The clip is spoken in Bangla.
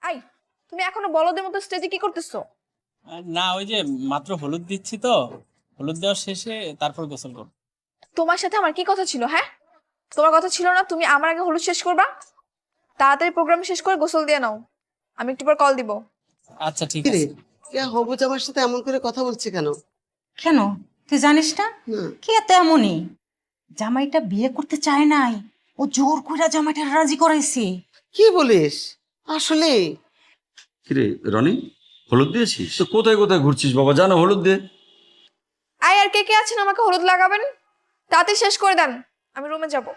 আই, তুমি এখনো বলদের মতো স্টেজে কি করতেছো? না, ওই যে মাত্র হলুদ দিচ্ছি তো, হলুদ দেওয়ার শেষে তারপর গোসল করব। তোমার সাথে আমার কি কথা ছিল? হ্যাঁ, তোমার কথা ছিল না তুমি আমার আগে হলুদ শেষ করবা? তাড়াতাড়ি প্রোগ্রাম শেষ করে গোসল দিয়ে নাও, আমি একটু পর কল দিব। আচ্ছা, ঠিক কিরে, আছে। কে হবু জামার সাথে এমন করে কথা বলছে কেন? কেন, তুই জানিস না? না। কে তো এমনই, জামাইটা বিয়ে করতে চায় নাই, ও জোর কইরা জামাইটা রাজি করাইছে। কি বলিস? আসলে? কিরে রনি, হলুদ দিয়েছিস তো? কোথায় কোথায় ঘুরছিস বাবা, জানো হলুদ দে। আই, আর কে কে আছেন আমাকে হলুদ লাগাবেন? তাড়াতাড়ি শেষ করে দেন, আমি রুমে যাব।